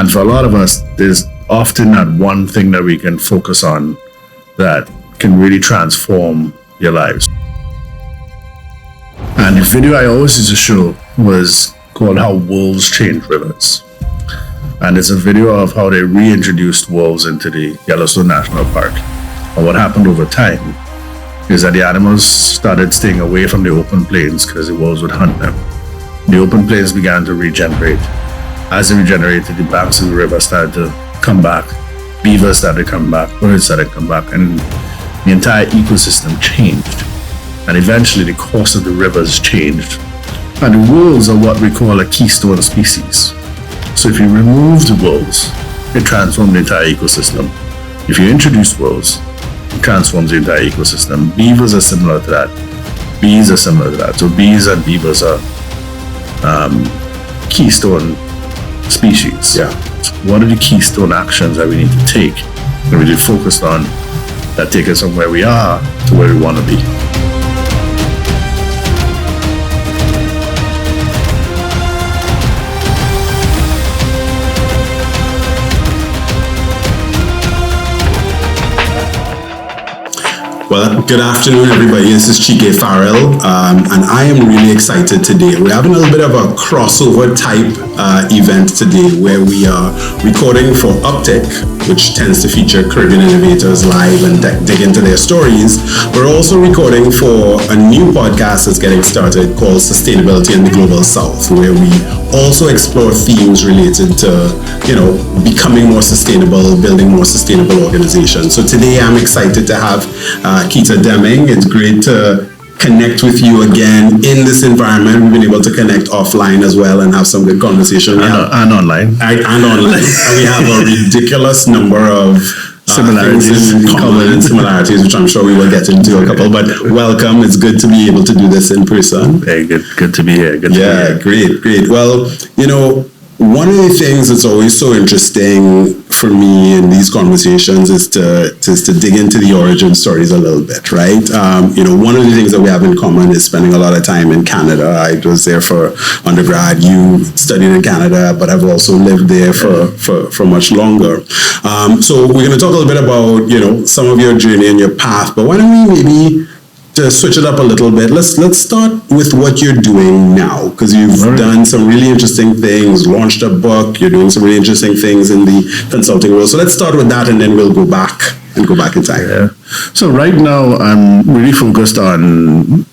And for a lot of us, there's often that one thing that we can focus on that can really transform your lives. And the video I always used to show was called How Wolves Change Rivers. And it's a video of how they reintroduced wolves into the Yellowstone National Park. And what happened over time is that the animals started staying away from the open plains because the wolves would hunt them. The open plains began to regenerate. As they regenerated, the banks of the river started to come back. Beavers started to come back, birds started to come back, and the entire ecosystem changed. And eventually the course of the rivers changed. And the wolves are what we call a keystone species. So if you remove the wolves, it transforms the entire ecosystem. If you introduce wolves, it transforms the entire ecosystem. Beavers are similar to that. Bees are similar to that. So bees and beavers are keystone species. Yeah. So what are the keystone actions that we need to take and really focused on that take us from where we are to where we want to be? Well, good afternoon, everybody. This is Chike Farrell, and I am really excited today. We're having a little bit of a crossover type event today where we are recording for Uptick, which tends to feature Caribbean innovators live and dig into their stories. We're also recording for a new podcast that's getting started called Sustainability in the Global South, where we also explore themes related to, becoming more sustainable, building more sustainable organizations. So today I'm excited to have Keita Demming. It's great to connect with you again in this environment. We've been able to connect offline as well and have some good conversation. And online. And online. And we have a ridiculous number of similarities in common and similarities, which I'm sure we will get into a couple. But welcome. It's good to be able to do this in person. Very good. Good to be here. Great. Well, one of the things that's always so interesting for me in these conversations is to dig into the origin stories a little bit, right? One of the things that we have in common is spending a lot of time in Canada. I was there for undergrad. You studied in Canada, but I've also lived there for much longer. So we're going to talk a little bit about, some of your journey and your path, but why don't we maybe to switch it up a little bit, let's start with what you're doing now, because you've done some really interesting things, launched a book, you're doing some really interesting things in the consulting world. So let's start with that and then we'll go back in time. Yeah. So right now I'm really focused on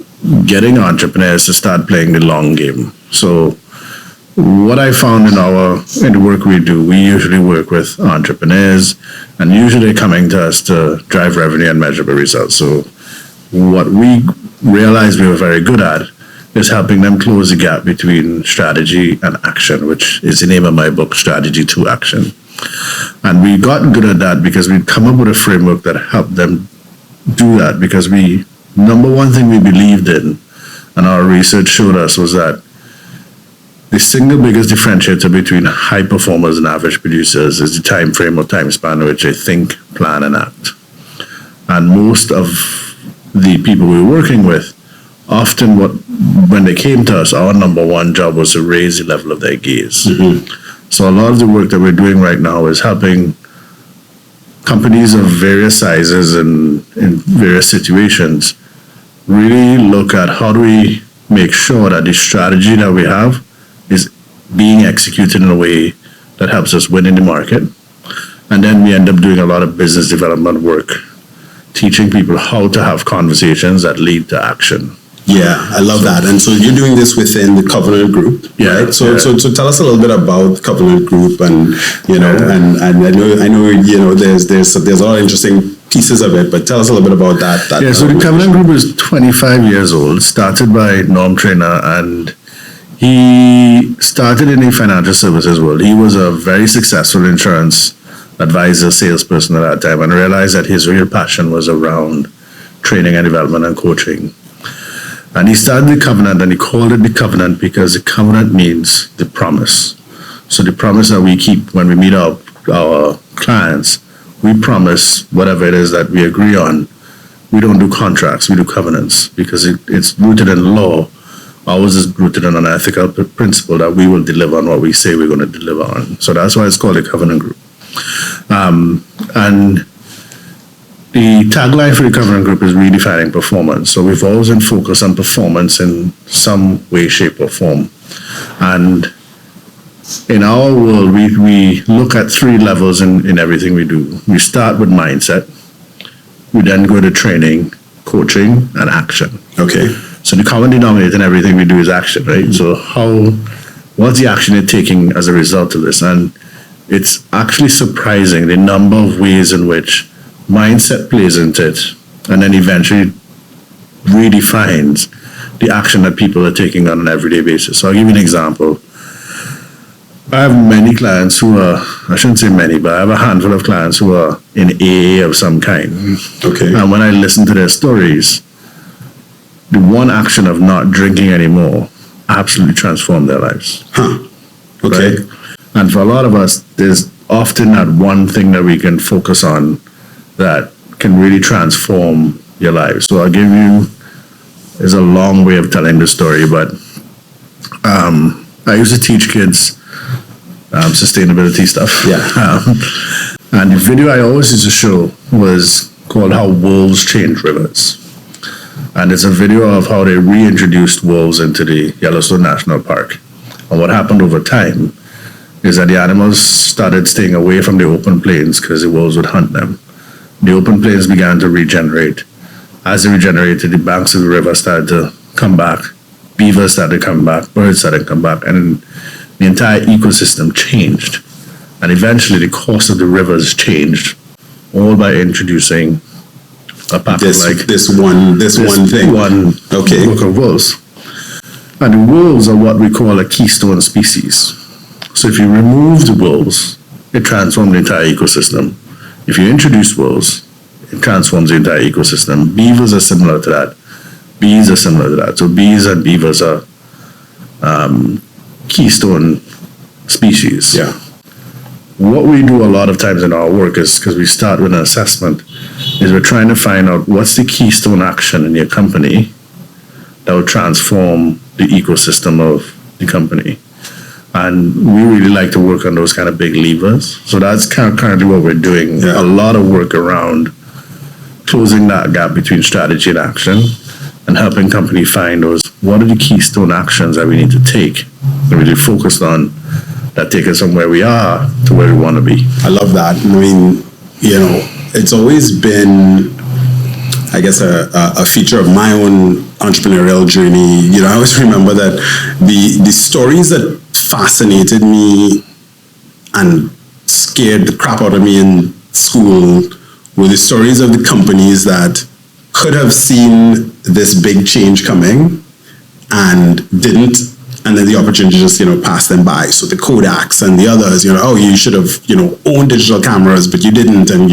getting entrepreneurs to start playing the long game. So what I found in the work we do, we usually work with entrepreneurs and usually coming to us to drive revenue and measurable results. So what we realized we were very good at is helping them close the gap between strategy and action, which is the name of my book, Strategy to Action. And we got good at that because we'd come up with a framework that helped them do that, because number one thing we believed in, and our research showed us, was that the single biggest differentiator between high performers and average producers is the time frame or time span in which they think, plan, and act. And most of the people we were working with, often when they came to us, our number one job was to raise the level of their gaze. Mm-hmm. So a lot of the work that we're doing right now is helping companies of various sizes and in various situations really look at how do we make sure that the strategy that we have is being executed in a way that helps us win in the market. And then we end up doing a lot of business development work, teaching people how to have conversations that lead to action. Yeah, I love that. And so you're doing this within the Covenant Group, right? So tell us a little bit about Covenant Group, and and I know there's a lot of interesting pieces of it, but tell us a little bit about that. So the Covenant Group is 25 years old, started by Norm Trainer, and he started in the financial services world. He was a very successful insurance advisor, salesperson at that time, and realized that his real passion was around training and development and coaching. And he started the Covenant, and he called it the Covenant because the Covenant means the promise. So the promise that we keep when we meet our clients, we promise whatever it is that we agree on. We don't do contracts, we do covenants, because it's rooted in law Ours is rooted on an ethical principle that we will deliver on what we say we're going to deliver on. So that's why it's called a covenant group. And the tagline for the covenant group is redefining performance. So we've always been focused on performance in some way, shape, or form. And in our world, we look at three levels in everything we do. We start with mindset. We then go to training, coaching, and action. Okay. So the common denominator in everything we do is action, right? Mm-hmm. So what's the action you're taking as a result of this? And it's actually surprising the number of ways in which mindset plays into it and then eventually redefines the action that people are taking on an everyday basis. So I'll give you an example. I have many clients who are, I shouldn't say many, but I have a handful of clients who are in AA of some kind. Okay. And when I listen to their stories, the one action of not drinking anymore absolutely transformed their lives. Huh. Okay. Right? And for a lot of us, there's often that one thing that we can focus on that can really transform your life. So I'll give you, it's a long way of telling the story, but I used to teach kids sustainability stuff. Yeah. And the video I always used to show was called How Wolves Change Rivers. And it's a video of how they reintroduced wolves into the Yellowstone National Park. And what happened over time is that the animals started staying away from the open plains because the wolves would hunt them. The open plains began to regenerate. As they regenerated, the banks of the river started to come back. Beavers started to come back. Birds started to come back. And the entire ecosystem changed. And eventually the course of the rivers changed, all by introducing a pack this one thing. Okay. Book of wolves. And the wolves are what we call a keystone species. So if you remove the wolves, it transforms the entire ecosystem. If you introduce wolves, it transforms the entire ecosystem. Beavers are similar to that. Bees are similar to that. So bees and beavers are keystone species. Yeah. What we do a lot of times in our work is, because we start with an assessment, is we're trying to find out what's the keystone action in your company that will transform the ecosystem of the company. And we really like to work on those kind of big levers. So that's currently what we're doing. Yeah. A lot of work around closing that gap between strategy and action and helping company find those, what are the keystone actions that we need to take and really focus on that take us from where we are to where we want to be. I love that. I mean, it's always been, I guess, a feature of my own entrepreneurial journey. I always remember that the stories that fascinated me and scared the crap out of me in school were the stories of the companies that could have seen this big change coming and didn't, and then the opportunity just passed them by. So the Kodaks and the others, you should have owned digital cameras, but you didn't, and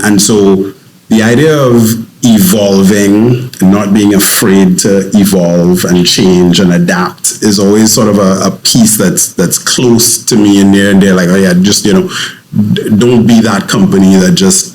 and so the idea of evolving and not being afraid to evolve and change and adapt is always sort of a piece that's close to me and near and dear. Like, oh yeah, just don't be that company that just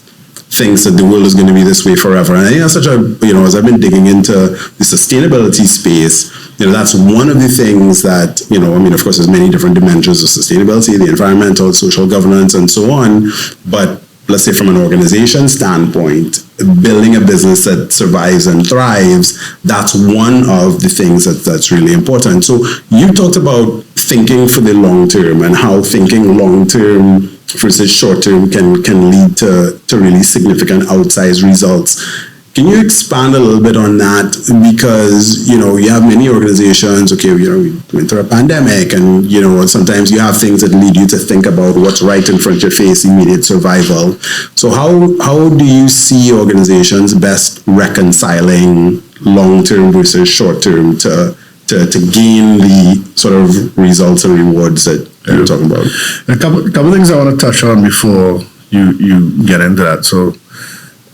thinks that the world is going to be this way forever. And I think that's such a, as I've been digging into the sustainability space, that's one of the things that, of course, there's many different dimensions of sustainability, the environmental, social governance, and so on. But let's say from an organization standpoint, building a business that survives and thrives, that's one of the things that's really important. So you talked about thinking for the long term and how thinking long term versus short term can lead to really significant outsized results. Can you expand a little bit on that? Because, you have many organizations, okay, we went through a pandemic and, sometimes you have things that lead you to think about what's right in front of your face, immediate survival. So how do you see organizations best reconciling long-term versus short-term to gain the sort of results and rewards that you're talking about? A couple things I want to touch on before you get into that. So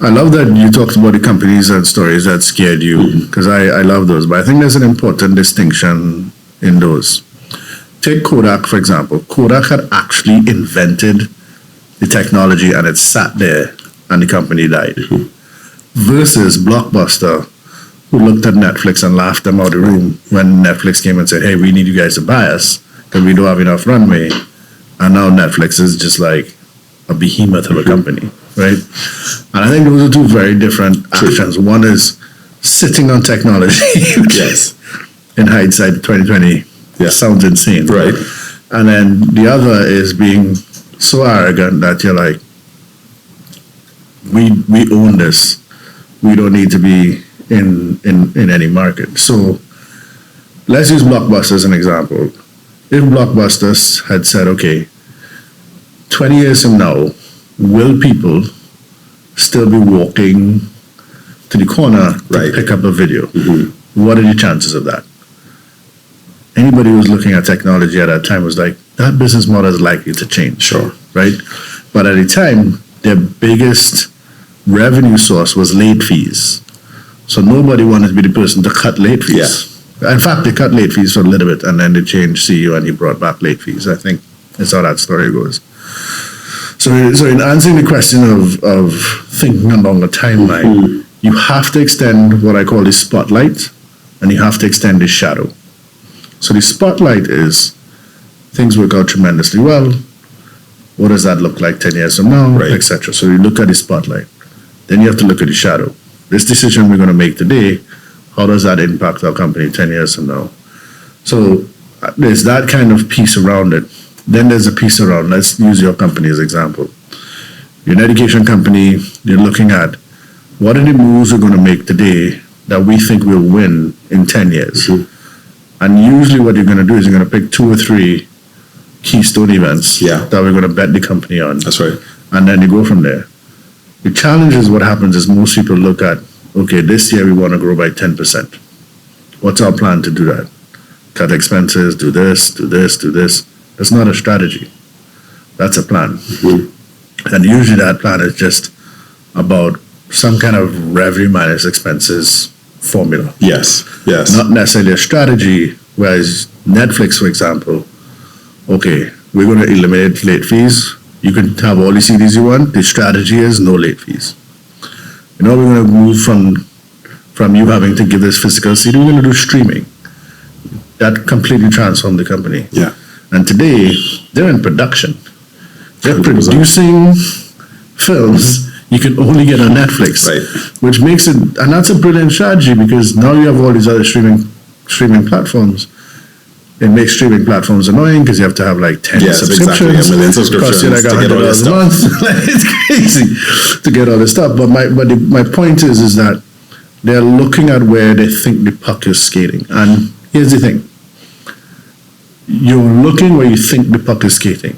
I love that you talked about the companies and stories that scared you, because I love those. But I think there's an important distinction in those. Take Kodak, for example. Kodak had actually invented the technology and it sat there and the company died. Versus Blockbuster, who looked at Netflix and laughed them out of the room when Netflix came and said, hey, we need you guys to buy us because we don't have enough runway. And now Netflix is just like a behemoth of a company, right? And I think those are two very different actions. One is sitting on technology. Yes. In hindsight, 2020 sounds insane. Right. And then the other is being so arrogant that you're like, we own this. We don't need to be in any market. So let's use Blockbuster as an example. If Blockbuster had said, okay, 20 years from now, will people still be walking to the corner to pick up a video? Mm-hmm. What are the chances of that? Anybody who was looking at technology at that time was like, that business model is likely to change. Sure. Right? But at the time, their biggest revenue source was late fees. So nobody wanted to be the person to cut late fees. Yeah. In fact, they cut late fees for a little bit, and then they changed CEO and he brought back late fees. I think that's how that story goes. So in answering the question of thinking along a timeline, you have to extend what I call the spotlight, and you have to extend the shadow. So the spotlight is things work out tremendously well. What does that look like 10 years from now, etc. So you look at the spotlight. Then you have to look at the shadow. This decision we're going to make today, how does that impact our company 10 years from now? So there's that kind of piece around it. Then there's a piece around, let's use your company as an example. You're an education company, you're looking at what are the moves we're going to make today that we think will win in 10 years. Mm-hmm. And usually what you're going to do is you're going to pick 2 or 3 keystone events that we're going to bet the company on. That's right. And then you go from there. The challenge is what happens is most people look at, okay, this year we want to grow by 10%. What's our plan to do that? Cut expenses, do this, do this, do this. That's not a strategy. That's a plan. Mm-hmm. And usually that plan is just about some kind of revenue minus expenses formula. Yes. Not necessarily a strategy, whereas Netflix, for example, okay, we're going to eliminate late fees. You can have all the CDs you want. The strategy is no late fees. We're going to move from you having to give this physical CD, we're going to do streaming. That completely transformed the company. Yeah. And today, they're in production. They're producing films you can only get on Netflix. Right. Which makes it, and that's a brilliant strategy because now you have all these other streaming platforms. It makes streaming platforms annoying because you have to have like 10 subscriptions. Exactly. 1 million subscriptions like to get all this $100 a month. It's crazy to get all this stuff. But my point is that they're looking at where they think the puck is skating. And here's the thing. You're looking where you think the puck is skating.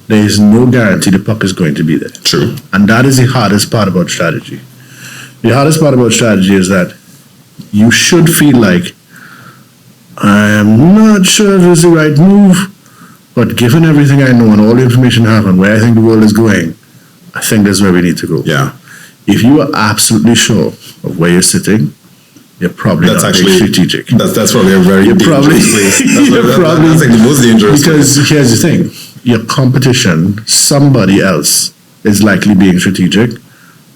There is no guarantee the puck is going to be there. True. And that is the hardest part about strategy. The hardest part about strategy is that you should feel like, I am not sure if it's the right move, but given everything I know and all the information I have and where I think the world is going, I think that's where we need to go. Yeah. If you are absolutely sure of where you're sitting, you're probably not being strategic. That's probably a very dangerous place. That's like the most dangerous place. Because here's the thing. Your competition, somebody else is likely being strategic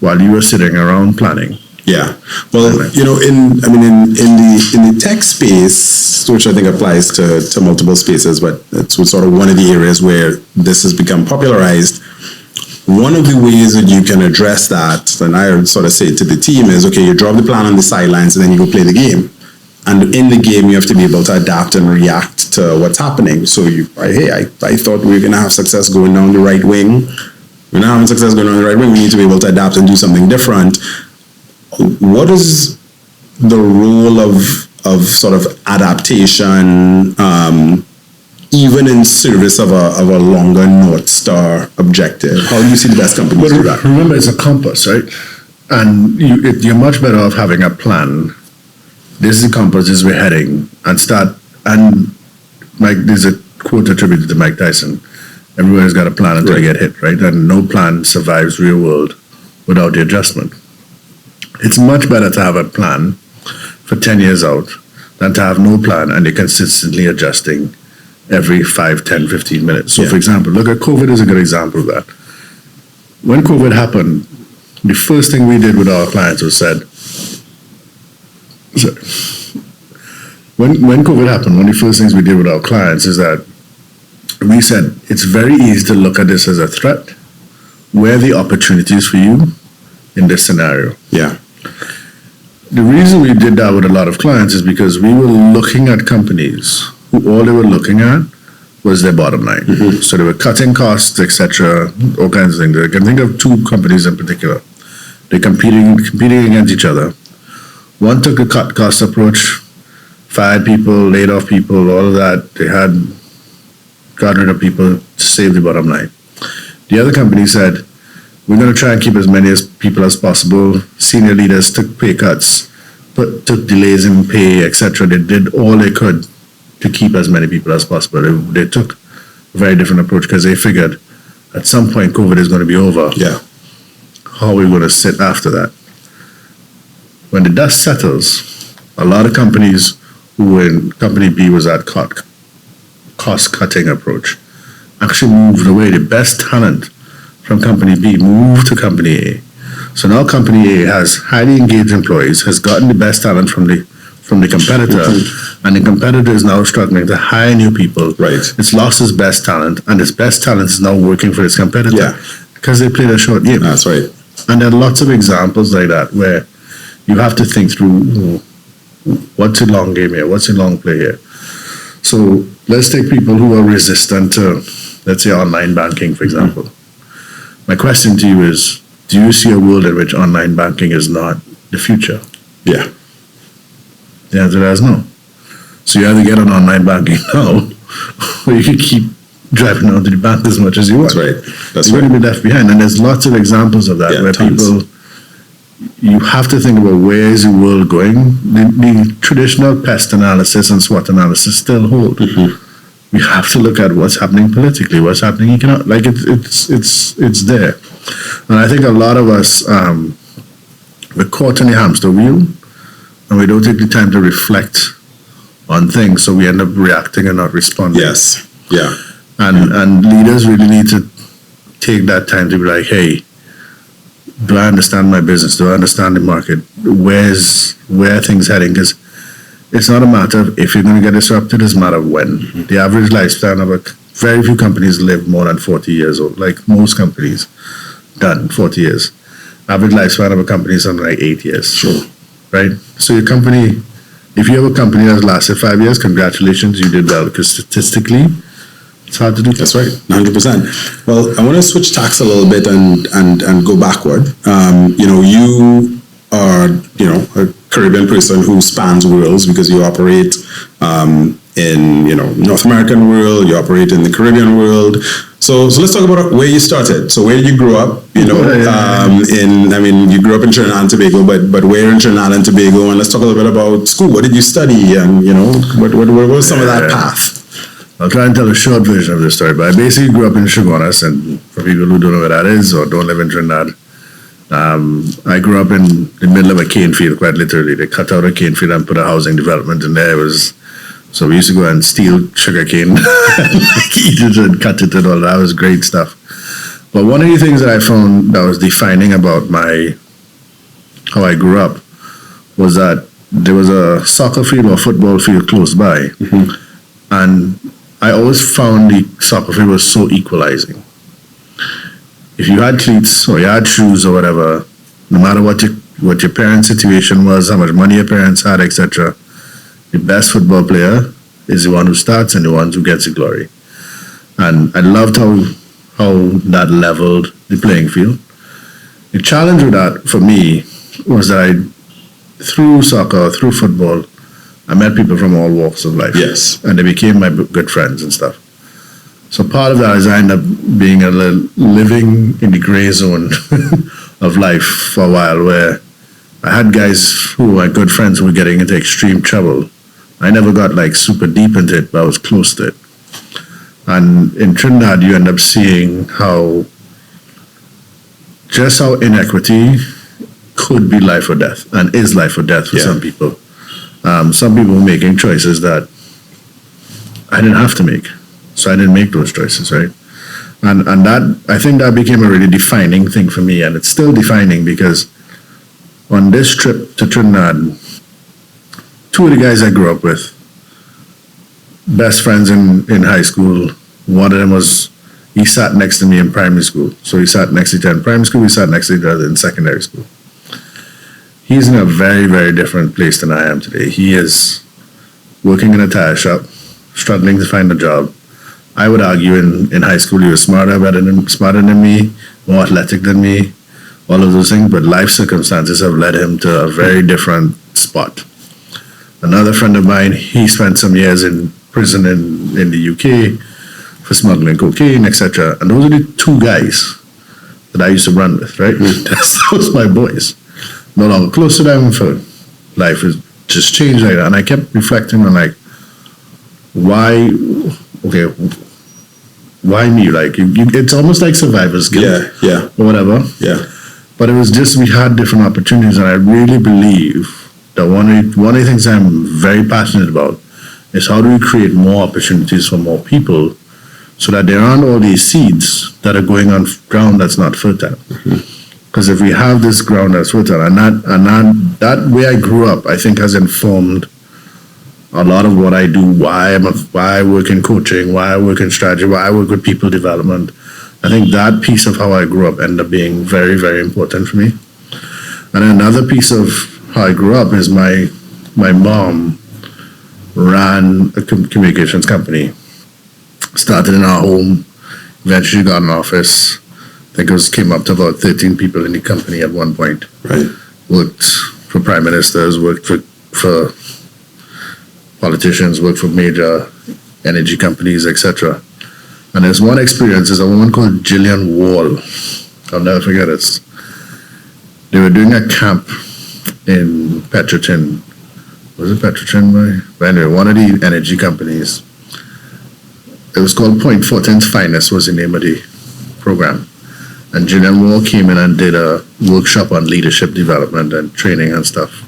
while you are sitting around planning. Yeah. Well, in the tech space, which I think applies to multiple spaces, but it's sort of one of the areas where this has become popularized. One of the ways that you can address that, and I sort of say to the team, is, okay, you drop the plan on the sidelines and then you go play the game. And in the game, you have to be able to adapt and react to what's happening. So I thought we were going to have success going down the right wing. We're not having success going down the right wing. We need to be able to adapt and do something different. What is the role of sort of adaptation, even in service of a longer North Star objective? How do you see the best companies do that? Remember, it's a compass, right? And you're much better off having a plan. This is the compass, this is where we're heading, and start. And there's a quote attributed to Mike Tyson: "Everybody's got a plan until they get hit," right? And no plan survives real world without the adjustment. It's much better to have a plan for 10 years out than to have no plan and you're consistently adjusting every 5, 10, 15 minutes. So, for example, look at COVID is a good example of that. When COVID happened, the first thing we did with our clients was said, So, when COVID happened, one of the first things we did with our clients is that we said it's very easy to look at this as a threat. Where are the opportunities for you in this scenario? Yeah. The reason we did that with a lot of clients is because we were looking at companies who all they were looking at was their bottom line. Mm-hmm. So they were cutting costs, etc., all kinds of things. I can think of two companies in particular. They're competing against each other. One took a cut cost approach, fired people, laid off people, all of that. They had got rid of people to save the bottom line. The other company said, we're going to try and keep as many people as possible. Senior leaders took pay cuts, took delays in pay, etc. They did all they could to keep as many people as possible. They took a very different approach because they figured at some point COVID is going to be over. Yeah. How are we going to sit after that? When the dust settles, a lot of companies who were in Company B was that cost-cutting approach actually moved away. The best talent from Company B moved to Company A. So now Company A has highly engaged employees, has gotten the best talent from the competitor, and the competitor is now struggling to hire new people. Right. It's lost its best talent, and its best talent is now working for its competitor. Yeah. Because they played a short game. That's right. And there are lots of examples like that where you have to think through what's a long game here, what's a long play here. So let's take people who are resistant to, let's say, online banking, for example. My question to you is, do you see a world in which online banking is not the future? Yeah. The answer is no. So you either get on online banking now, or you can keep driving down to the bank as much as you want. That's right. That's You're right. going to be left behind. And there's lots of examples of that where tons. people, you have to think about where is the world going. The traditional pest analysis and SWOT analysis still hold. Mm-hmm. We have to look at what's happening politically, what's happening economically. Like it's there. And I think a lot of us, we're caught in the hamster wheel, and we don't take the time to reflect on things, so we end up reacting and not responding. Yes. Yeah. And leaders really need to take that time to be like, hey, do I understand my business? Do I understand the market? Where are things heading? Because it's not a matter of if you're going to get disrupted, it's a matter of when. Mm-hmm. The average lifespan of very few companies live more than 40 years old. Like most companies, done 40 years. Average lifespan of a company is something like 8 years. Sure. Right? So your company, if you have a company that's lasted 5 years, congratulations, you did well. Because statistically, it's hard to do. That's right, 100%. Well, I want to switch tacks a little bit and go backward. You are, a Caribbean person who spans worlds because you operate in, North American world, you operate in the Caribbean world. So let's talk about where you started. So where did you grow up? You grew up in Trinidad and Tobago, but where in Trinidad and Tobago? And let's talk a little bit about school. What did you study? And, what was some of that path? I'll try and tell a short version of the story, but I basically grew up in Chaguanas, and for people who don't know where that is or don't live in Trinidad, I grew up in the middle of a cane field, quite literally. They cut out a cane field and put a housing development in there. So we used to go and steal sugar cane, eat it and cut it and all that. It was great stuff. But one of the things that I found that was defining about how I grew up was that there was a soccer field or football field close by. Mm-hmm. And I always found the soccer field was so equalizing. If you had cleats or you had shoes or whatever, no matter what your parents' situation was, how much money your parents had, etc., the best football player is the one who starts and the one who gets the glory. And I loved how that leveled the playing field. The challenge with that for me was that through soccer, through football, I met people from all walks of life. Yes. And they became my good friends and stuff. So part of that is I ended up being living in the gray zone of life for a while, where I had guys who were good friends who were getting into extreme trouble. I never got super deep into it, but I was close to it. And in Trinidad, you end up seeing how inequity could be life or death, and is life or death for some people. Some people were making choices that I didn't have to make. So I didn't make those choices, right? And that, I think that became a really defining thing for me. And it's still defining because on this trip to Trinidad, two of the guys I grew up with, best friends in high school. One of them he sat next to me in primary school. So he sat next to each other in primary school, we sat next to each other in secondary school. He's in a very, very different place than I am today. He is working in a tire shop, struggling to find a job. I would argue in high school he was smarter than me, more athletic than me, all of those things, but life circumstances have led him to a very different spot. Another friend of mine, he spent some years in prison in the UK for smuggling cocaine, etc. And those are the two guys that I used to run with, right? Those my boys. No longer close to them, for life has just changed like that. And I kept reflecting on like, why me? Like, it's almost like survivor's guilt. Yeah. Or whatever. Yeah. But it was just, we had different opportunities, and I really believe that one of the things I'm very passionate about is how do we create more opportunities for more people so that there aren't all these seeds that are going on ground that's not fertile. Because if we have this ground that's fertile, and that way I grew up, I think has informed a lot of what I do, why I work in coaching, why I work in strategy, why I work with people development. I think that piece of how I grew up ended up being very, very important for me. And another piece of how I grew up is my mom ran a communications company. Started in our home, eventually got an office. I think came up to about 13 people in the company at one point. Right. Worked for prime ministers, worked for politicians, worked for major energy companies, etc. And there's one experience, there's a woman called Gillian Wall. I'll never forget it. They were doing a camp in Petrochin. Was it Petrochin? But anyway, one of the energy companies. It was called Point Fortin's Finest was the name of the program. And Gillian Wall came in and did a workshop on leadership development and training and stuff.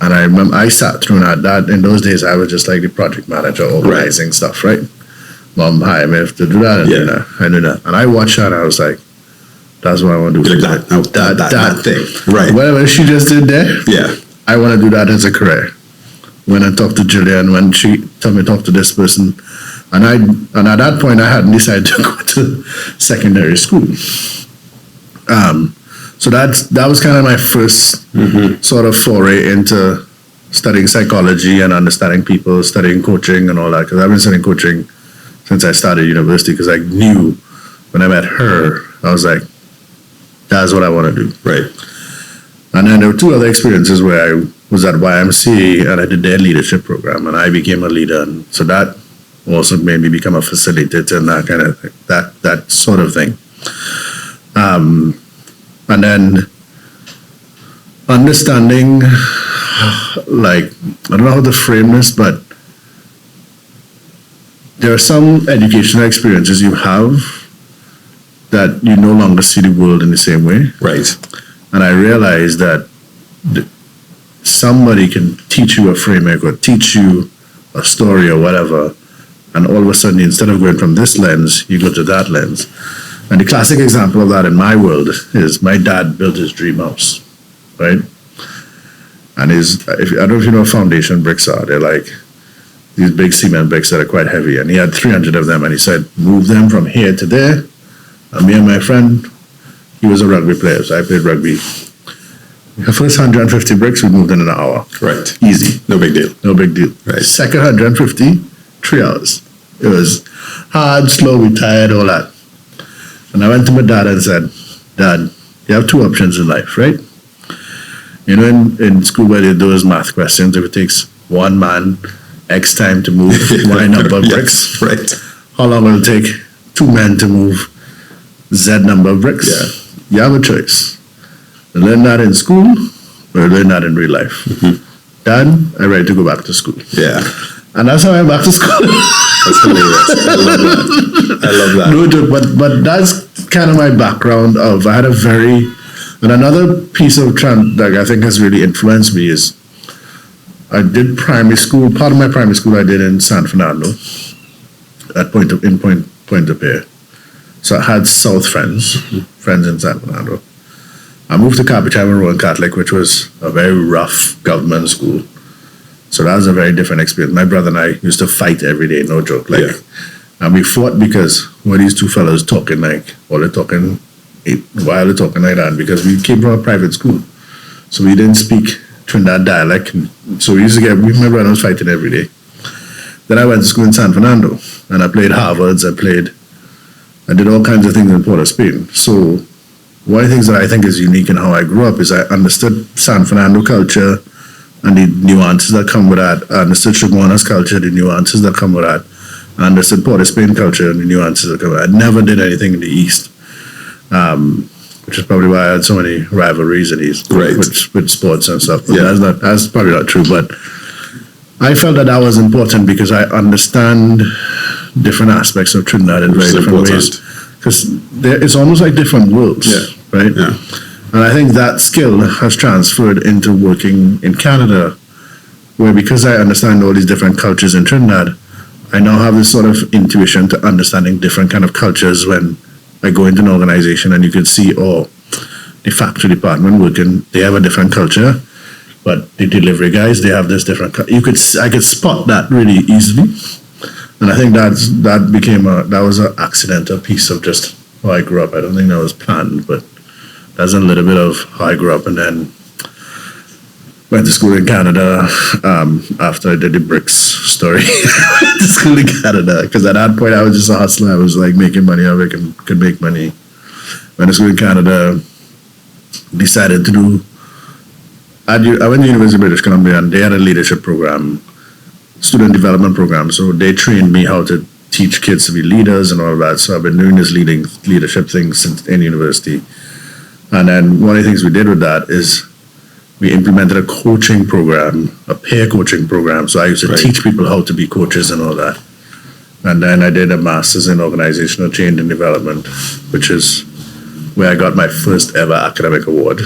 And I remember I sat through that. In those days, I was just like the project manager organizing stuff, right? Mom, hi, I have to do that and do that. I knew that. And I watched that and I was like, that's what I want to do. Like that thing. Right. Whatever she just did there, yeah, I want to do that as a career. When I talked to Gillian, when she told me to talk to this person, and at that point I hadn't decided to go to secondary school. So that was kind of my first sort of foray into studying psychology and understanding people, studying coaching and all that. Because I've been studying coaching since I started university. Because I knew when I met her, I was like, that's what I want to do. Right. And then there were two other experiences where I was at YMCA and I did their leadership program, and I became a leader. And so that also made me become a facilitator and that kind of thing, that sort of thing. And then understanding, like, I don't know how to frame this, but there are some educational experiences you have that you no longer see the world in the same way. Right. And I realized that somebody can teach you a framework or teach you a story or whatever, and all of a sudden, instead of going from this lens, you go to that lens. And the classic example of that in my world is my dad built his dream house, right? And I don't know if you know what foundation bricks are. They're like these big cement bricks that are quite heavy. And he had 300 of them, and he said, move them from here to there. And me and my friend, he was a rugby player, so I played rugby. The first 150 bricks, we moved in an hour. Right. Easy. No big deal. No big deal. Right. Second 150, 3 hours. It was hard, slow, we tired, all that. And I went to my dad and said, Dad, you have two options in life, right? You know, in school where they do those math questions, if it takes one man X time to move Y number of bricks, right? How long will it take 2 men to move Z number of bricks? Yeah. You have a choice. You learn that in school or you learn that in real life. Dad, I'm ready to go back to school. Yeah. And that's how I went back to school. That's hilarious. I love that. No joke, but that's kind of my background of, I had a and another piece of that I think has really influenced me is I did primary school, part of my primary school I did in San Fernando, at Point of Pear. So I had South friends in San Fernando. I moved to Capital Roman Catholic, which was a very rough government school. So that was a very different experience. My brother and I used to fight every day, no joke. Like, Yeah. and we fought because what these two fellas talking like, while they're talking like that, because we came from a private school. So we didn't speak Trinidad dialect. So we used to me and my brother was fighting every day. Then I went to school in San Fernando, and I played Harvards, I did all kinds of things in Port of Spain. So one of the things that I think is unique in how I grew up is I understood San Fernando culture and the nuances that come with that. I understood Shiguana's culture, the nuances that come with that. I understood Port of Spain culture and the nuances that come with that. I never did anything in the East, which is probably why I had so many rivalries in the East with sports and stuff. But that's probably not true. But I felt that was important because I understand different aspects of Trinidad in very different ways. Because it's almost like different worlds, right? Yeah. And I think that skill has transferred into working in Canada, where because I understand all these different cultures in Trinidad, I now have this sort of intuition to understanding different kind of cultures when I go into an organization and you can see, the factory department working, they have a different culture, but the delivery guys, they have this different. I could spot that really easily, and I think that was an accidental piece of just how I grew up. I don't think that was planned, but that's a little bit of how I grew up, and then went to school in Canada after I did the bricks story. Went to school in Canada because at that point I was just a hustler. I was like making money. I could make money. Went to school in Canada. Decided to do. I went to the University of British Columbia, and they had a leadership program, student development program. So they trained me how to teach kids to be leaders and all of that. So I've been doing this leadership thing since in university. And then one of the things we did with that is we implemented a coaching program, a peer coaching program. So I used to teach people how to be coaches and all that. And then I did a master's in organizational change and development, which is where I got my first ever academic award.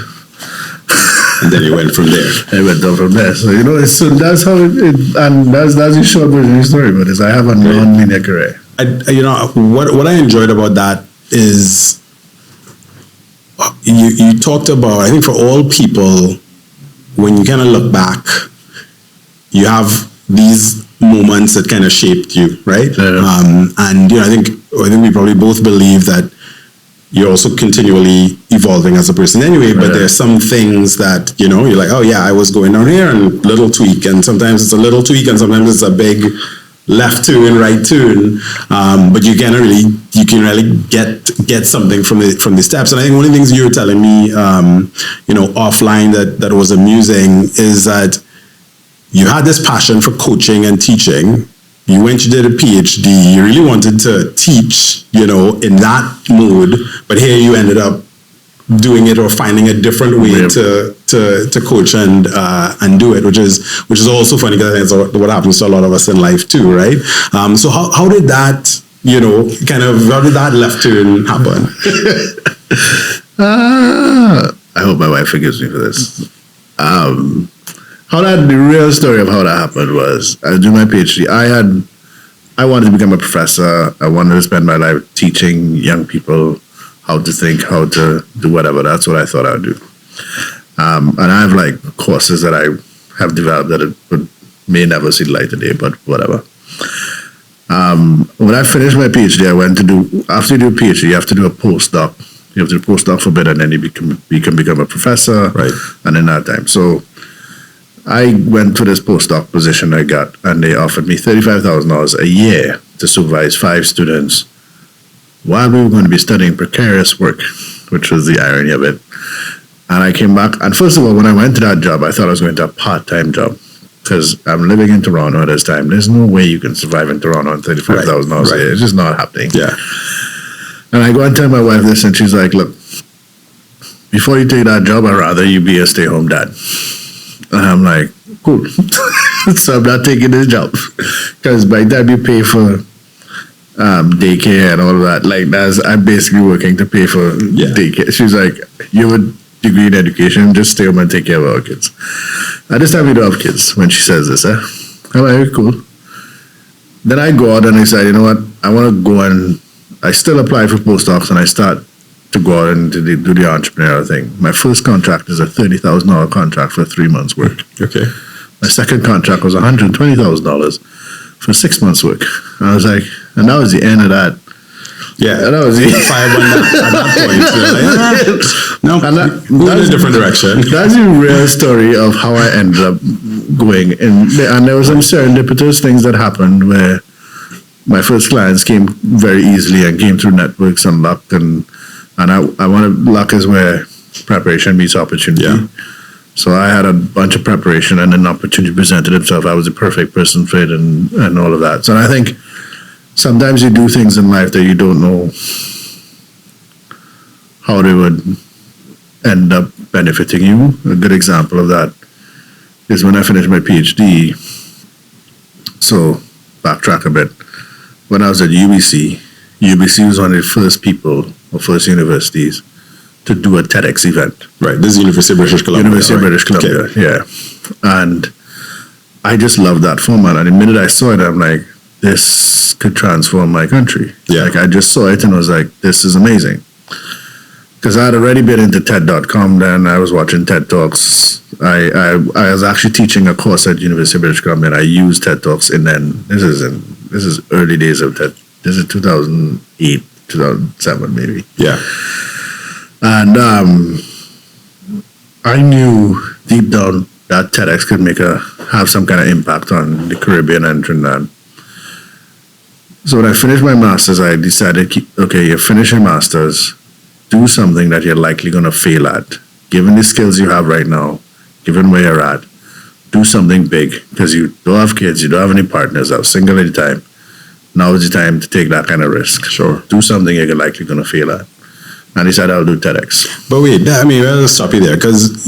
And then you went from there. I went on from there. So, that's how and that's the short version of the story, but I have a non-linear career. What I enjoyed about that is you talked about, I think for all people, when you kind of look back, you have these moments that kind of shaped you, right? Yeah. And I think we probably both believe that you're also continually evolving as a person anyway, but there's some things that, you're like, oh yeah, I was going down here and little tweak, and sometimes it's a little tweak and sometimes it's a big left turn, right turn, but you can really get something from the steps. And I think one of the things you were telling me, offline that was amusing is that you had this passion for coaching and teaching. You did a PhD, you really wanted to teach, in that mode, but here you ended up doing it or finding a different way to coach and do it, which is also funny because I think it's what happens to a lot of us in life too, right? So how did that, how did that left turn happen? I hope my wife forgives me for this. The real story of how that happened was I was doing my PhD. I wanted to become a professor. I wanted to spend my life teaching young people how to think, how to do whatever. That's what I thought I would do. And I have courses that I have developed that may never see the light of day, but whatever. When I finished my PhD, after you do a PhD, you have to do a postdoc. You have to do a postdoc for a bit, and then you can become a professor. Right. And in that time. So I went to this postdoc position I got, and they offered me $35,000 a year to supervise 5 students while we were going to be studying precarious work, which was the irony of it. And I came back, and first of all, when I went to that job, I thought I was going to a part-time job because I'm living in Toronto at this time. There's no way you can survive in Toronto on $35,000 a year. It's just not happening. Yeah. And I go and tell my wife this, and she's like, look, before you take that job, I'd rather you be a stay-home dad. And I'm like, cool. So I'm not taking this job. Because by the time you pay for daycare and all of that, I'm basically working to pay for daycare. She's like, you have a degree in education, just stay home and take care of our kids. At this time, we don't have kids when she says this. I'm like, cool. Then I go out and I say, you know what? I want to go and I still apply for postdocs, and I start to go out and do the entrepreneurial thing. My first contract is a $30,000 contract for 3 months' work. Okay. My second contract was $120,000 for 6 months' work. I was like, and that was the end of that. Yeah, And that was the fire one at that point. No, that's a different direction. That's the real story of how I ended up going. And there were some serendipitous things that happened where my first clients came very easily and came through networks and luck. And I wanted, luck is where preparation meets opportunity. Yeah. So I had a bunch of preparation and an opportunity presented itself. I was the perfect person for it and all of that. So I think sometimes you do things in life that you don't know how they would end up benefiting you. A good example of that is when I finished my PhD. So backtrack a bit. When I was at UBC was one of the first people or first universities to do a TEDx event. Right, this is University of British Columbia. University of British Columbia, okay. Yeah. And I just loved that format. And the minute I saw it, I'm like, this could transform my country. Yeah. Like I just saw it and was like, this is amazing. Because I had already been into TED.com then. I was watching TED Talks. I was actually teaching a course at University of British Columbia and I used TED Talks and then this is early days of TED. This is 2008, 2007 maybe. Yeah. And I knew deep down that TEDx could have some kind of impact on the Caribbean and Trinidad. So when I finished my master's, I decided, okay, you're finishing master's, do something that you're likely going to fail at. Given the skills you have right now, given where you're at, do something big because you don't have kids, you don't have any partners, I was single at the time. Now is the time to take that kind of risk. Sure. Do something you're likely going to fail at. And he said, I'll do TEDx. But wait, I mean, I'll stop you there because,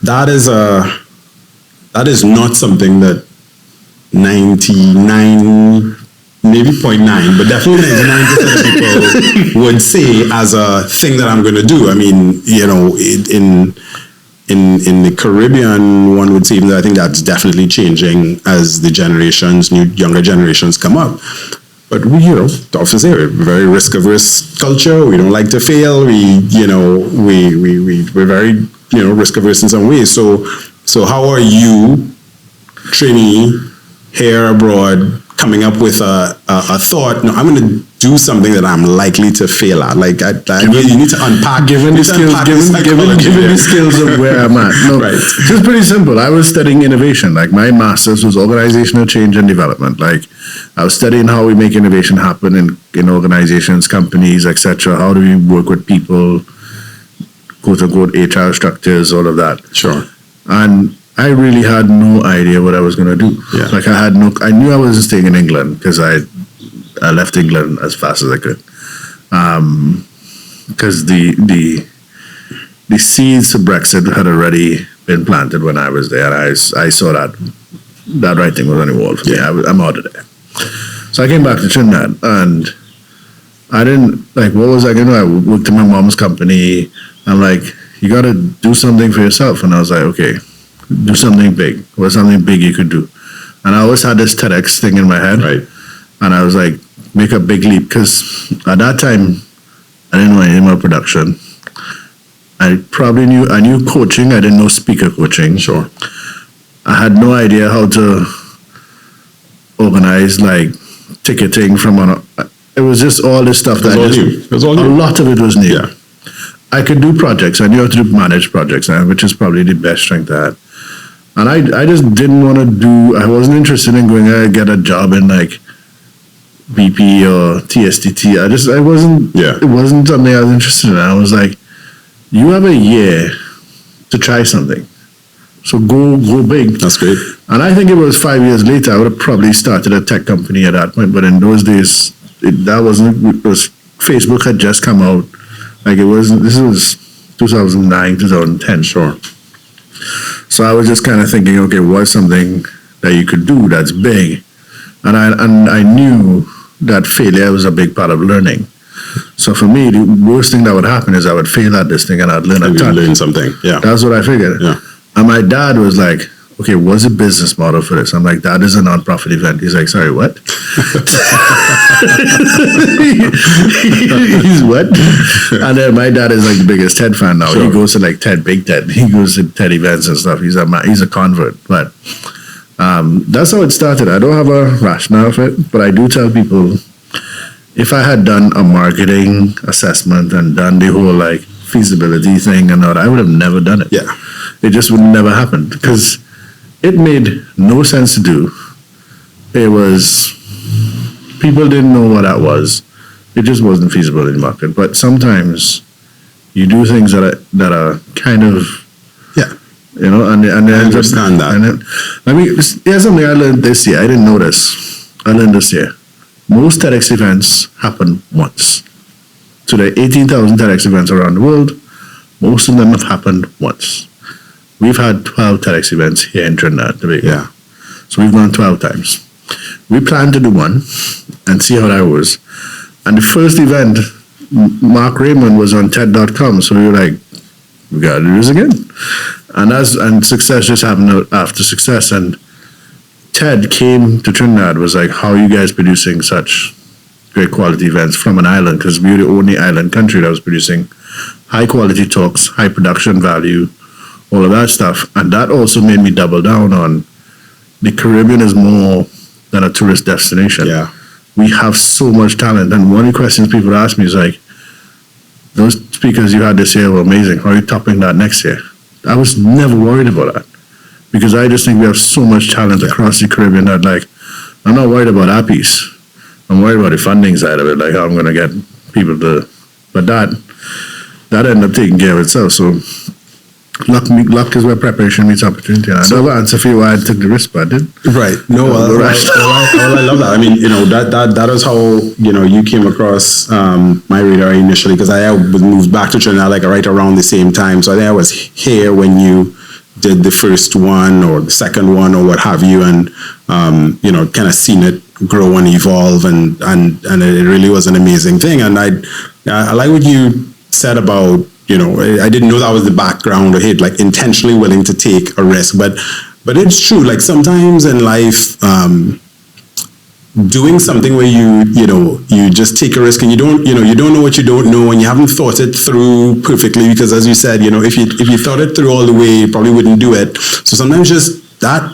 that is not something that 99, maybe 0.9, but definitely 99% of people would say as a thing that I'm going to do. I mean, in the Caribbean, one would say that I think that's definitely changing as the younger generations come up. But we, often say we're a very risk-averse culture. We don't like to fail. We're very, risk-averse in some ways. So how are you, trainee, here abroad, coming up with a thought? No, I'm going to do something that I'm likely to fail at. Like, you need to unpack. Given the skills of where I'm at. No, right. It's pretty simple. I was studying innovation. Like my master's was organizational change and development. Like I was studying how we make innovation happen in organizations, companies, etc. How do we work with people, quote unquote HR structures, all of that. Sure. And I really had no idea what I was going to do. Yeah. Like I knew I wasn't staying in England because I left England as fast as I could. Because the seeds of Brexit had already been planted when I was there. And I saw that writing was on the wall for me. I'm out of there. So I came back to Trinidad and I didn't, what was I going to do? I worked in my mom's company. I'm like, you got to do something for yourself. And I was like, okay, do something big. What's something big you could do? And I always had this TEDx thing in my head. Right. And I was like, make a big leap. Because at that time, I didn't know anything about production. I knew coaching. I didn't know speaker coaching. Sure. I had no idea how to organize ticketing it was just all this stuff that It was all new. A lot of it was new. Yeah. I could do projects. I knew how to manage projects, which is probably the best strength I had. And I just didn't want to I wasn't interested in going to get a job in BP or TSTT. It wasn't something I was interested in. I was like, you have a year to try something. So go big. That's great. And I think it was 5 years later, I would have probably started a tech company at that point. But in those days, Facebook had just come out. This was 2009, 2010. Sure. So I was just kind of thinking, okay, what's something that you could do that's big? And I knew that failure was a big part of learning. So for me, the worst thing that would happen is I would fail at this thing and I'd learn a ton. Learn something, yeah. That's what I figured. Yeah. And my dad was like, okay, what's the business model for this? I'm like, that is a non-profit event. He's like, sorry, what? He's what? And then my dad is like the biggest TED fan now. Sure. He goes to like TED, Big TED. He goes to TED events and stuff. He's a convert. But that's how it started. I don't have a rationale for it, but I do tell people, if I had done a marketing assessment and done the whole like feasibility thing and all, I would have never done it. Yeah. It just would never happen because it made no sense to do. It was, people didn't know what that was. It just wasn't feasible in the market. But sometimes you do things that are kind of, yeah, you know, and I understand that. And here's something I learned this year. I didn't know this. I learned this year. Most TEDx events happen once. So there are 18,000 TEDx events around the world. Most of them have happened once. We've had 12 TEDx events here in Trinidad and Tobago. Yeah. So we've gone 12 times. We planned to do one and see how that was. And the first event, Mark Raymond was on TED.com. So we were like, we got to do this again. And success just happened after success. And TED came to Trinidad, was like, how are you guys producing such great quality events from an island? Because we were the only island country that was producing high quality talks, high production value, all of that stuff. And that also made me double down on the Caribbean is more than a tourist destination. Yeah. We have so much talent. And one of the questions people ask me is like, those speakers you had this year were amazing. How are you topping that next year? I was never worried about that because I just think we have so much talent across the Caribbean that like, I'm not worried about that piece. I'm worried about the funding side of it, like how I'm going to get people to, but that ended up taking care of itself. So luck is where preparation meets opportunity. And I don't answer for you why I took the risk, but I did. Right. No, well, I love that. I mean, that is how, you came across my radar initially, because I moved back to Trinidad like right around the same time. So I think I was here when you did the first one or the second one or what have you, and kind of seen it grow and evolve, and it really was an amazing thing. And I like what you said about, I didn't know that was the background or hit, like intentionally willing to take a risk, but it's true. Like sometimes in life, doing something where you just take a risk and you don't know what you don't know, and you haven't thought it through perfectly, because as you said, if you thought it through all the way, you probably wouldn't do it. So sometimes just that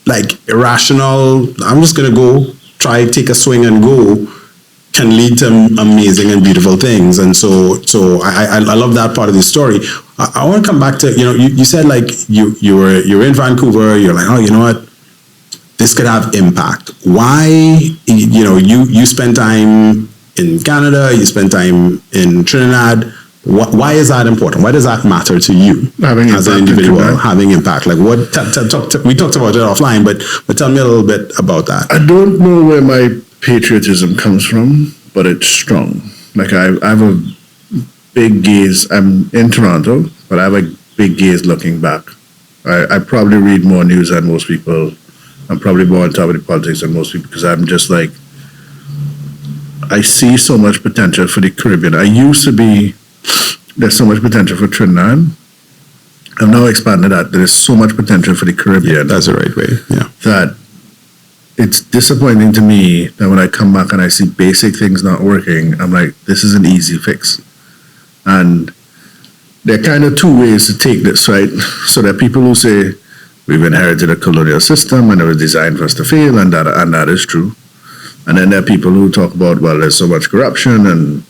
like irrational, I'm just going to go try, take a swing and go, can lead to amazing and beautiful things. And so I love that part of the story. I want to come back to, you said like you were in Vancouver, you're like, oh, you know what? This could have impact. Why, you spend time in Canada, you spend time in Trinidad. Why is that important? Why does that matter to you as an individual, having impact? Like what, we talked about it offline, but tell me a little bit about that. I don't know where my patriotism comes from, but it's strong. Like I have a big gaze. I'm in Toronto, but I have a big gaze looking back. I probably read more news than most people. I'm probably more on top of the politics than most people, because I'm just like, I see so much potential for the Caribbean. I used to be, there's so much potential for Trinidad. I've now expanded that. There's so much potential for the Caribbean. That's the right way, yeah. That it's disappointing to me that when I come back and I see basic things not working, I'm like, this is an easy fix. And there are kind of two ways to take this, right? So there are people who say, we've inherited a colonial system and it was designed for us to fail, and that is true. And then there are people who talk about, well, there's so much corruption and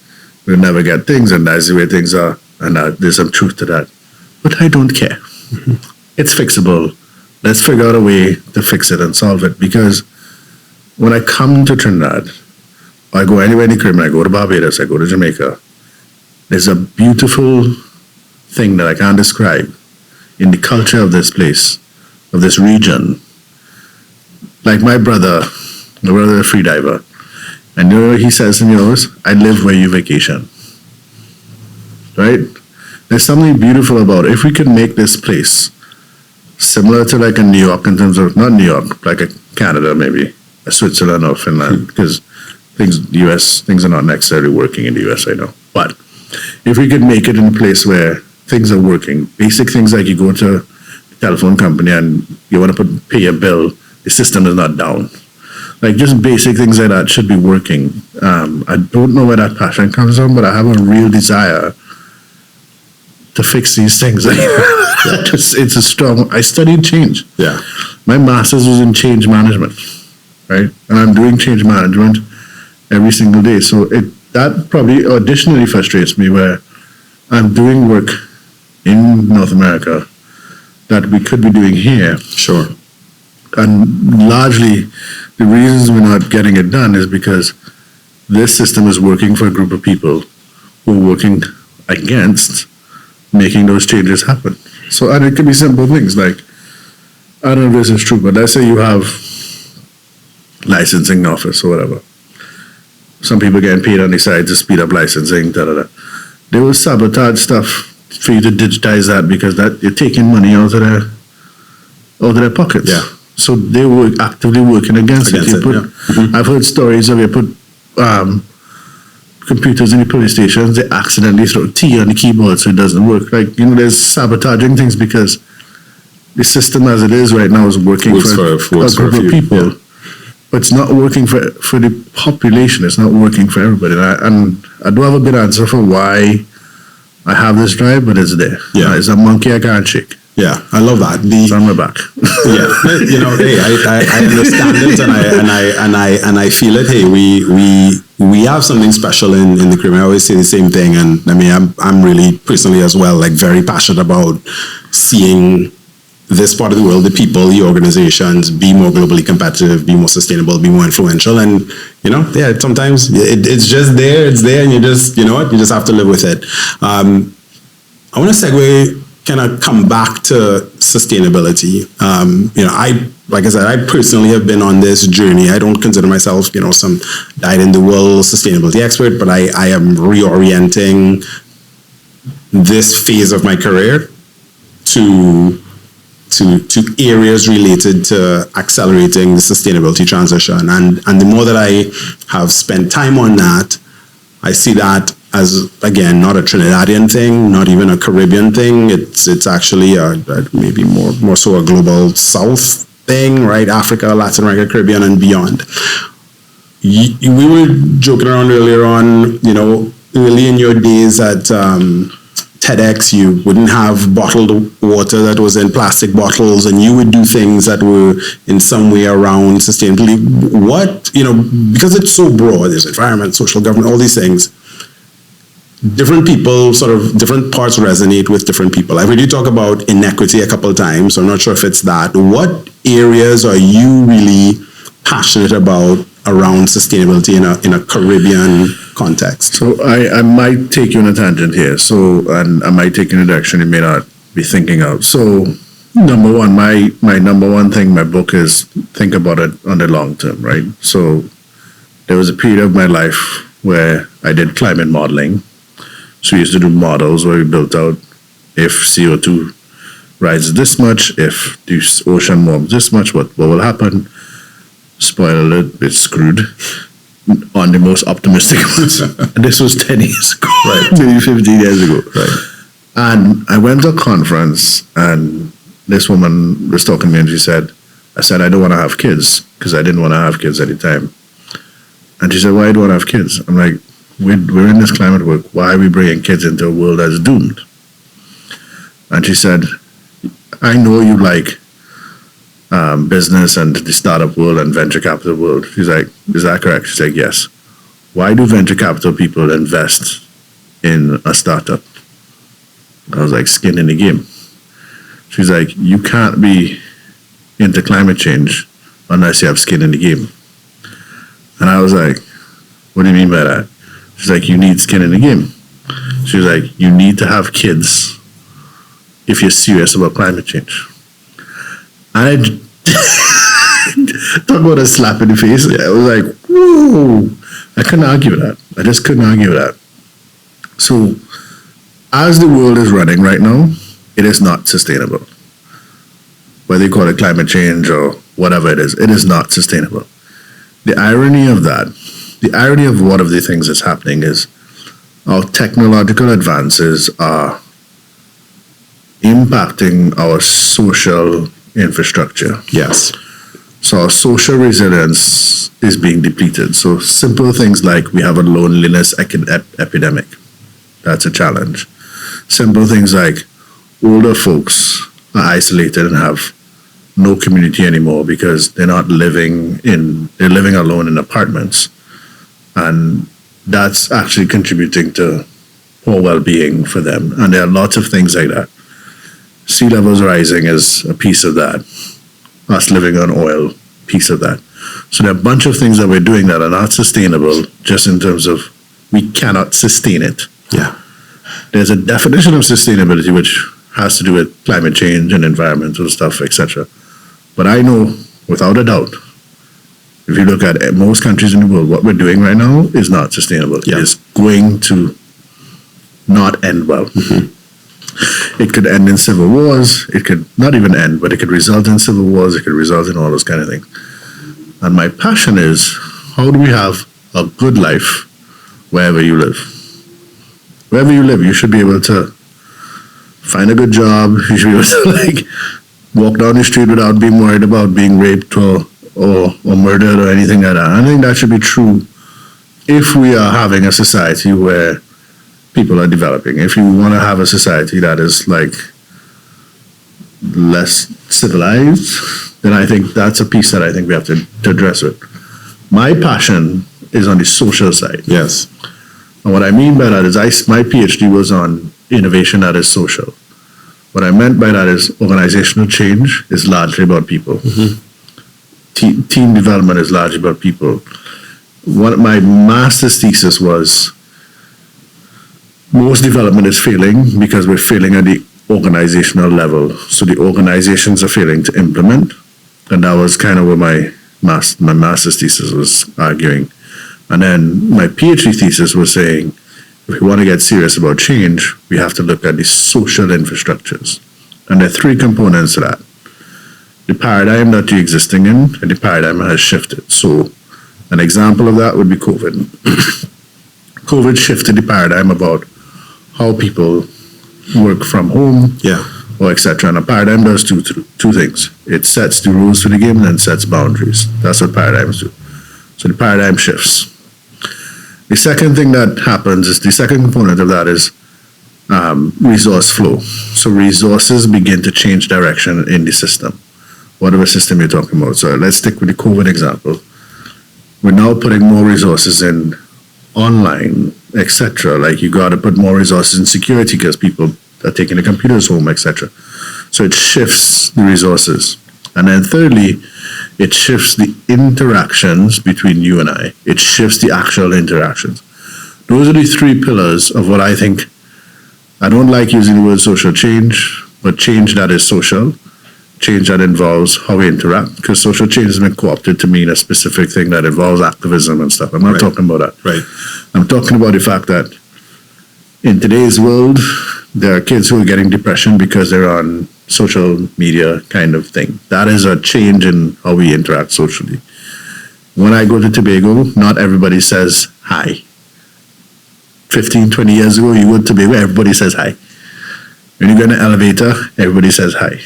we'll never get things, and that's the way things are, and there's some truth to that. But I don't care. Mm-hmm. It's fixable. Let's figure out a way to fix it and solve it. Because when I come to Trinidad, I go anywhere in the Caribbean, I go to Barbados, I go to Jamaica, there's a beautiful thing that I can't describe in the culture of this place, of this region. Like my brother, a free diver, and he says to me always, I live where you vacation. Right? There's something beautiful about it. If we could make this place similar to like a New York, in terms of, not New York, like a Canada maybe, a Switzerland or Finland, because things are not necessarily working in the US, I know. But if we could make it in a place where things are working, basic things like you go to a telephone company and you want to pay a bill, the system is not down. Like just basic things like that should be working. I don't know where that passion comes from, but I have a real desire to fix these things. It's a strong. I studied change. Yeah. My master's was in change management, right? And I'm doing change management every single day. So that probably additionally frustrates me, where I'm doing work in North America that we could be doing here. Sure. And largely, the reasons we're not getting it done is because this system is working for a group of people who are working against making those changes happen. So, and it could be simple things like, I don't know if this is true, but let's say you have licensing office or whatever. Some people getting paid on the side to speed up licensing, They will sabotage stuff for you to digitize that, because that you're taking money out of their pockets. Yeah. So they were actively working against it. I've heard stories of you put computers in the police stations, they accidentally throw T on the keyboard so it doesn't work. Like, there's sabotaging things because the system as it is right now is working for a group of people. Yeah. But it's not working for the population. It's not working for everybody. And I don't have a good answer for why I have this drive, but it's there. Yeah. It's a monkey I can't shake. Yeah, I love that. It's on my back. Yeah, hey, I understand it, and I feel it. Hey, we have something special in the Caribbean. I always say the same thing, and I mean, I'm really personally as well, like very passionate about seeing this part of the world, the people, the organizations, be more globally competitive, be more sustainable, be more influential, and sometimes it's just there, and you just you just have to live with it. I want to segue. Kind of come back to sustainability. Like I said, I personally have been on this journey. I don't consider myself, some dyed-in-the-wool sustainability expert, but I am reorienting this phase of my career to areas related to accelerating the sustainability transition. And the more that I have spent time on that, I see that as, again, not a Trinidadian thing, not even a Caribbean thing. It's actually maybe more so a global South thing, right? Africa, Latin America, Caribbean, and beyond. We were joking around earlier on, early in your days at TedX, you wouldn't have bottled water that was in plastic bottles, and you would do things that were in some way around sustainability. Because it's so broad, there's environment, social government, all these things. Different people, different parts resonate with different people. I've heard you talk about inequity a couple of times, so I'm not sure if it's that. What areas are you really passionate about around sustainability in a Caribbean context? So I might take you on a tangent here. And I might take you in a direction you may not be thinking of. So number one, my number one thing, my book is think about it on the long term, right? So there was a period of my life where I did climate modeling. So we used to do models where we built out if CO2 rises this much, if the ocean warms this much, what will happen? Spoiler alert, it's screwed on the most optimistic ones. And this was 10 years ago, right? Maybe 15 years ago. Right. And I went to a conference, and this woman was talking to me, and I said, I don't want to have kids, because I didn't want to have kids at the time. And she said, why do you want to have kids? I'm like, we're in this climate work. Why are we bringing kids into a world that's doomed? And she said, I know you like business and the startup world and venture capital world. She's like, is that correct? She's like, yes. Why do venture capital people invest in a startup? I was like, skin in the game. She's like, you can't be into climate change unless you have skin in the game. And I was like, what do you mean by that? She's like, you need skin in the game. She was like, you need to have kids if you're serious about climate change. And talk about a slap in the face. I was like, whoa. I couldn't argue with that. I just couldn't argue with that. So as the world is running right now, it is not sustainable. Whether you call it climate change or whatever it is not sustainable. The irony of that, the irony of one of the things that's happening is our technological advances are impacting our social infrastructure. Yes. So our social resilience is being depleted. So simple things like we have a loneliness epidemic. That's a challenge. Simple things like older folks are isolated and have no community anymore because they're living alone in apartments. And that's actually contributing to poor well-being for them. And there are lots of things like that. Sea levels rising is a piece of that. Us living on oil, piece of that. So there are a bunch of things that we're doing that are not sustainable, just in terms of we cannot sustain it. Yeah. There's a definition of sustainability which has to do with climate change and environmental stuff, etc. But I know, without a doubt, if you look at most countries in the world, what we're doing right now is not sustainable. Yeah. It's going to not end well. Mm-hmm. It could end in civil wars. It could not even end, but it could result in civil wars. It could result in all those kind of things. And my passion is, how do we have a good life wherever you live? Wherever you live, you should be able to find a good job. You should be able to walk down the street without being worried about being raped or murdered or anything like that. I think that should be true if we are having a society where people are developing. If you want to have a society that is less civilized, then I think that's a piece that I think we have to address it. My passion is on the social side. Yes. And what I mean by that is my PhD was on innovation that is social. What I meant by that is organizational change is largely about people. Mm-hmm. Team development is largely about people. My master's thesis was most development is failing because we're failing at the organizational level. So the organizations are failing to implement. And that was kind of where my master's thesis was arguing. And then my PhD thesis was saying, if we want to get serious about change, we have to look at the social infrastructures. And there are three components to that. The paradigm that you're existing in, and the paradigm has shifted. So an example of that would be COVID. COVID shifted the paradigm about how people work from home, or etc. And a paradigm does two things. It sets the rules for the game and then sets boundaries. That's what paradigms do. So the paradigm shifts. The second thing that happens is, the second component of that is resource flow. So resources begin to change direction in the system, whatever system you're talking about. So let's stick with the COVID example. We're now putting more resources in online, etc. Like you got to put more resources in security because people are taking the computers home, etc. So it shifts the resources. And then thirdly, it shifts the interactions between you and I. It shifts the actual interactions. Those are the three pillars of what I think. I don't like using the word social change, but change that is social, change that involves how we interact, because social change has been co-opted to mean a specific thing that involves activism and stuff. I'm not talking about that. Right. I'm talking about the fact that in today's world, there are kids who are getting depression because they're on social media kind of thing. That is a change in how we interact socially. When I go to Tobago, not everybody says hi. 15, 20 years ago, you go to Tobago, everybody says hi. When you go in an elevator, everybody says hi.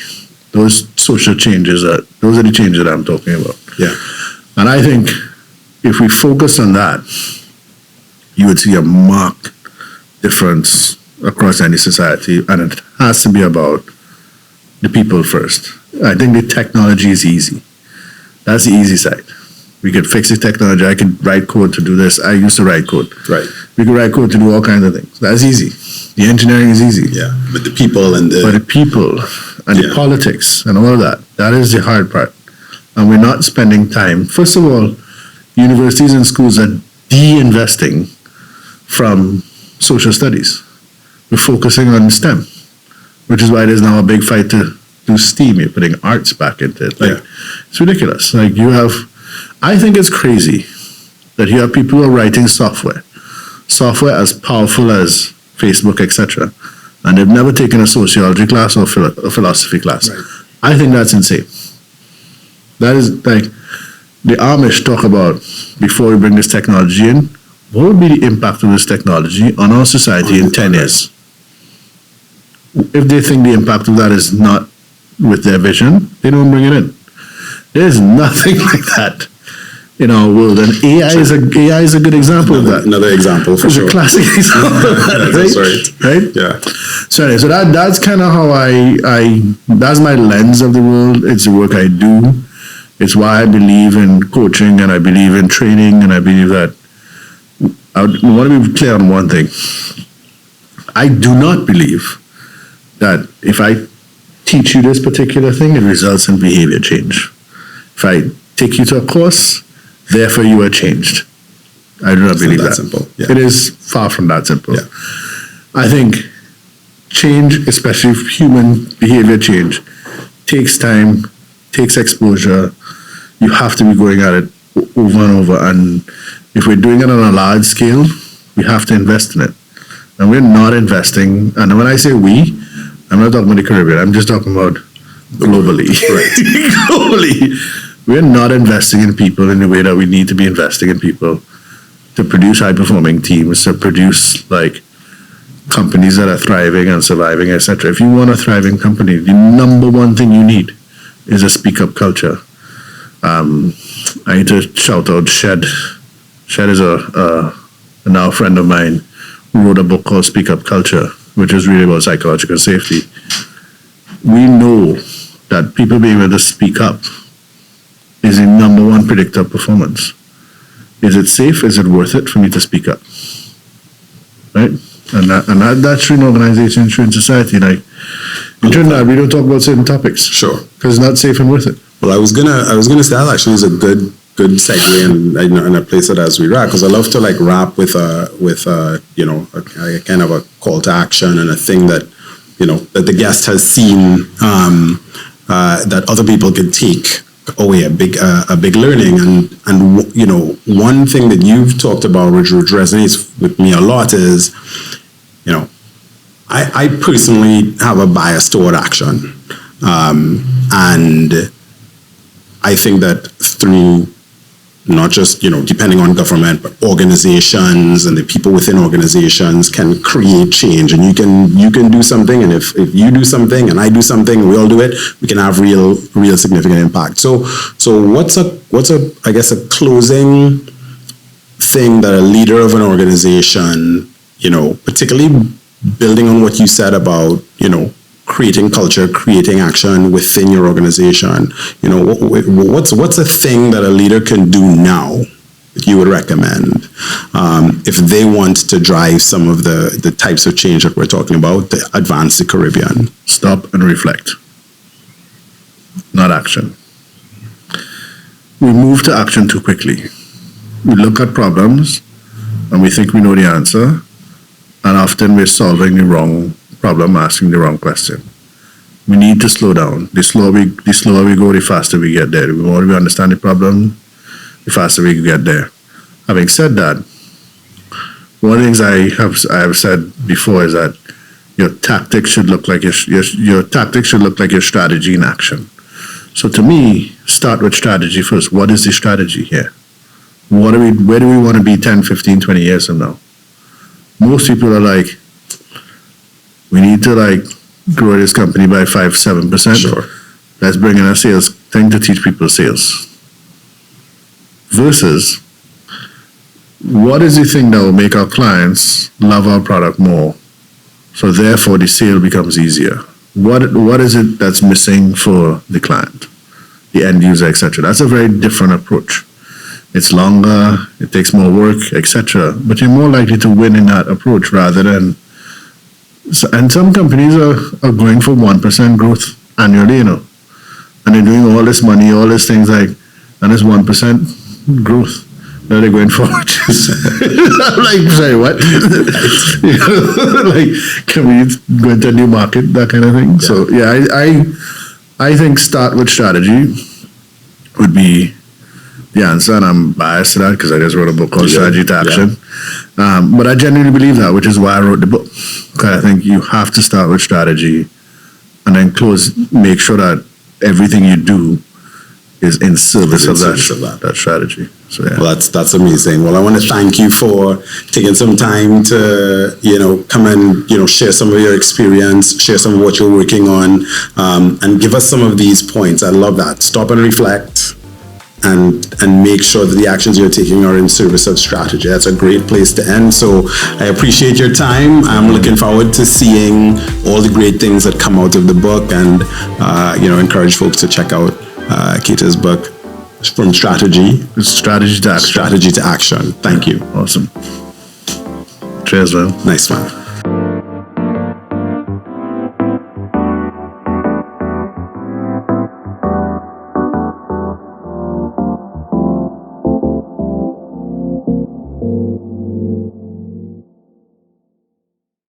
Those social changes, those are the changes that I'm talking about. Yeah. And I think if we focus on that, you would see a marked difference across any society, and it has to be about the people first. I think the technology is easy. That's the easy side. We could fix the technology. I could write code to do this. I used to write code. Right. We could write code to do all kinds of things. That's easy. The engineering is easy. Yeah. But the people and the the politics and all of that, that is the hard part. And we're not spending time. First of all, universities and schools are de-investing from social studies. We're focusing on STEM, which is why there's now a big fight to do STEAM. You're putting arts back into it. It's ridiculous. I think it's crazy that you have people who are writing software as powerful as Facebook, etc., and they've never taken a sociology class or a philosophy class. Right. I think that's insane. That is like the Amish talk about, before we bring this technology in, what would be the impact of this technology on our society in 10 years? If they think the impact of that is not with their vision, they don't bring it in. There's nothing like that in our world, and AI is a good example of that. Another example for it's sure. a classic example of that, That's right? Yeah. So that's kind of how that's my lens of the world. It's the work I do. It's why I believe in coaching, and I believe in training, and I believe that I want to be clear on one thing. I do not believe that if I teach you this particular thing, it results in behavior change. If I take you to a course, therefore you are changed. I do not believe that. Simple. Yeah. It is far from that simple. Yeah. I think change, especially human behavior change, takes time, takes exposure. You have to be going at it over and over. And if we're doing it on a large scale, we have to invest in it. And we're not investing. And when I say we, I'm not talking about the Caribbean. I'm just talking about globally. Right. Globally. We're not investing in people in the way that we need to be investing in people to produce high-performing teams, to produce like companies that are thriving and surviving, etc. If you want a thriving company, the number one thing you need is a speak-up culture. I need to shout out Shed. Shed is a now friend of mine who wrote a book called Speak Up Culture, which is really about psychological safety. We know that people being able to speak up is the number one predictor of performance. Is it safe? Is it worth it for me to speak up? Right? And that's true in organizations, true in society. Like in Trinidad, we don't talk about certain topics. Sure. Because it's not safe and worth it. Well, I was gonna say that actually is a good segue and a place that as we wrap, because I love to like wrap with a kind of a call to action and a thing that that the guest has seen that other people can take away a big learning, and one thing that you've talked about which resonates with me a lot is I personally have a bias toward action, and I think that through not just, depending on government, but organizations and the people within organizations can create change. And you can do something, and if you do something and I do something and we all do it, we can have real significant impact. So what's a I guess a closing thing that a leader of an organization, particularly building on what you said about, creating culture, creating action within your organization, what's a thing that a leader can do now that you would recommend if they want to drive some of the types of change that we're talking about to advance the Caribbean? Stop and reflect, not action. We move to action too quickly. We look at problems and we think we know the answer, and often we're solving the wrong problem, asking the wrong question. We need to slow down. The slower we go, the faster we get there. The more we understand the problem, the faster we get there. Having said that, one of the things I have said before is that your tactics should look like your strategy in action. So to me, start with strategy first. What is the strategy here? Where do we want to be 10, 15, 20 years from now? Most people are like, we need to grow this company by 5-7%. Sure. Let's bring in a sales thing to teach people sales. Versus, what is the thing that will make our clients love our product more? So therefore the sale becomes easier. What is it that's missing for the client, the end user, etc.? That's a very different approach. It's longer, it takes more work, etc. But you're more likely to win in that approach rather than. And some companies are going for 1% growth annually, and they're doing all this money, all these things and it's 1% growth that they're going for. I'm like, sorry, what? Can we go into a new market, that kind of thing? Yeah. So yeah, I think start with strategy would be the answer, and I'm biased to that because I just wrote a book called Strategy to Action. Yeah. But I genuinely believe that, which is why I wrote the book. Because I think you have to start with strategy and then make sure that everything you do is in service of that strategy. So yeah. Well, that's amazing. Well, I want to thank you for taking some time to, come and, share some of your experience, share some of what you're working on, and give us some of these points. I love that. Stop and reflect. and make sure that the actions you're taking are in service of strategy. That's a great place to end. So I appreciate your time. I'm looking forward to seeing all the great things that come out of the book, and encourage folks to check out Keita's book, From Strategy Strategy to Action. Strategy to Action. Thank you. Awesome. Cheers, man. Nice one. Thank you.